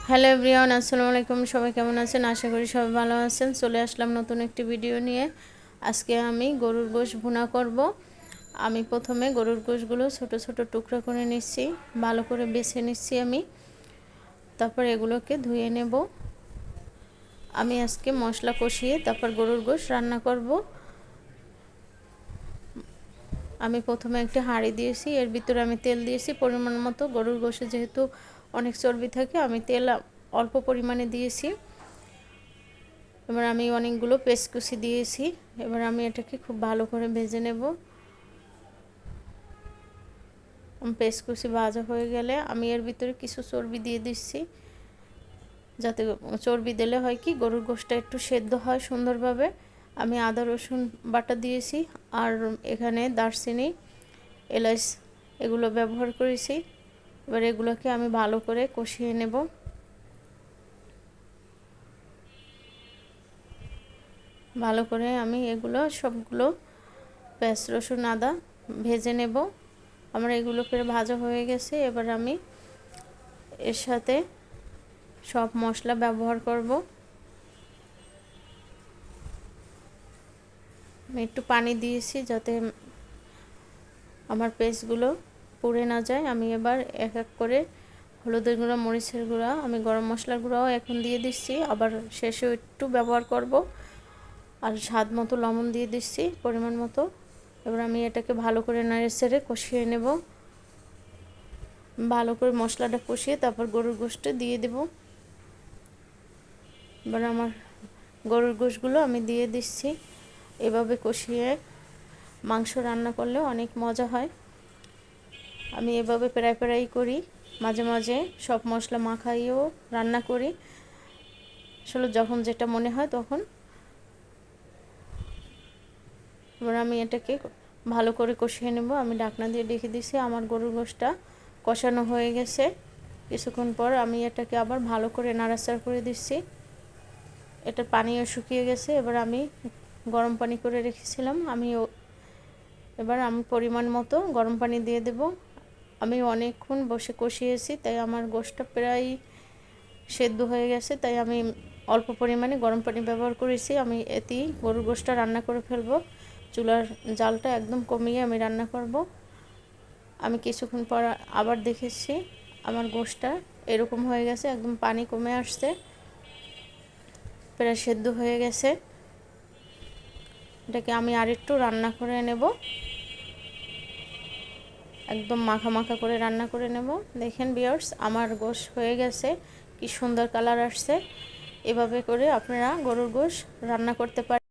Hello everyone, আসসালামু আলাইকুম। সবাই কেমন আছেন? আশা করি সবাই ভালো আছেন। চলে আসলাম নতুন একটি ভিডিও নিয়ে। আজকে আমি গরুর গোশত ভুনা করব। আমি প্রথমে গরুর গোশতগুলো ছোট ছোট টুকরো করে নিচ্ছি, ভালো করে বেছে নিচ্ছি আমি। তারপর এগুলোকে ধুয়ে নেব। আমি আজকে মশলা কষিয়ে তারপর গরুর গোশত রান্না করব। আমি প্রথমে একটা হাঁড়ি দিয়েছি, এর ভিতরে আমি তেল দিয়েছি পরিমাণ মতো। গরুর গোশতে যেহেতু অনেক চর্বি থাকে, আমি তেল অল্প পরিমাণে দিয়েছি। এবার আমি অনেকগুলো পেস্ট কুচি দিয়েছি। এবার আমি এটাকে খুব ভালো করে ভেজে নেব। পেস্ট কুচি ভাজা হয়ে গেলে আমি এর ভিতরে কিছু চর্বি দিয়ে দিচ্ছি, যাতে চর্বি দিলে হয় কি গরুর গোশতটা একটু সেদ্ধ হয় সুন্দরভাবে। আমি আদা রসুন বাটা দিয়েছি, আর এখানে দারচিনি, এলাচ এগুলো ব্যবহার করেছি। এবার এগুলোকে আমি ভালো করে কষিয়ে নেব। ভালো করে আমি এগুলো সবগুলো পেঁয়াজ রসুন আদা ভেজে নেব। আমার এগুলো করে ভাজা হয়ে গেছে। এবার আমি এর সাথে সব মশলা ব্যবহার করব। আমি একটু পানি দিয়েছি যাতে আমার পেস্টগুলো পুড়ে না যায়। আমি এবার এক এক করে হলুদের গুঁড়া, মরিচের গুঁড়া, আমি গরম মশলার গুঁড়াও এখন দিয়ে দিচ্ছি, আবার শেষেও একটু ব্যবহার করব। আর স্বাদ মতো লবণ দিয়ে দিচ্ছি পরিমাণ মতো। এবার আমি এটাকে ভালো করে নেড়ে চেড়ে কষিয়ে নেব। ভালো করে মশলাটা কষিয়ে তারপর গরুর গোশত দিয়ে দেব। এবার আমার গরুর গোশতগুলো আমি দিয়ে দিচ্ছি। এভাবে কষিয়ে মাংস রান্না করলে অনেক মজা হয়। আমি এভাবে প্রায় প্রায়ই করি, মাঝে মাঝে সব মশলা মাখাইও রান্না করি। আসলে যখন যেটা মনে হয় তখন। এবার আমি এটাকে ভালো করে কষিয়ে নেব। আমি ঢাকনা দিয়ে ঢেকে দিয়েছি। আমার গরুর গোশতটা কষানো হয়ে গেছে। কিছুক্ষণ পর আমি এটাকে আবার ভালো করে নাড়াচাড়া করে দিচ্ছি। এটার পানিও শুকিয়ে গেছে। এবার আমি গরম পানি করে রেখেছিলাম, এবার আমি পরিমাণ মতো গরম পানি দিয়ে দেব। আমি অনেকক্ষণ বসে কষিয়েছি, তাই আমার গোশতটা প্রায় সেদ্ধ হয়ে গেছে। তাই আমি অল্প পরিমাণে গরম পানি ব্যবহার করেছি। আমি এতেই গরুর গোশতটা রান্না করে ফেলবো। চুলার জালটা একদম কমিয়ে আমি রান্না করব। আমি কিছুক্ষণ পর আবার দেখেছি আমার গোশতটা এরকম হয়ে গেছে, একদম পানি কমে আসছে, প্রায় সেদ্ধ হয়ে গেছে। এটাকে আমি আরেকটু রান্না করে নেব, একদম মাখা মাখা করে রান্না করে নেব। দেখেন ভিউয়ার্স, আমার গোশত হয়ে গেছে, কি সুন্দর কালার আসছে। এভাবে করে আপনারা গরুর গোশত রান্না করতে পারেন।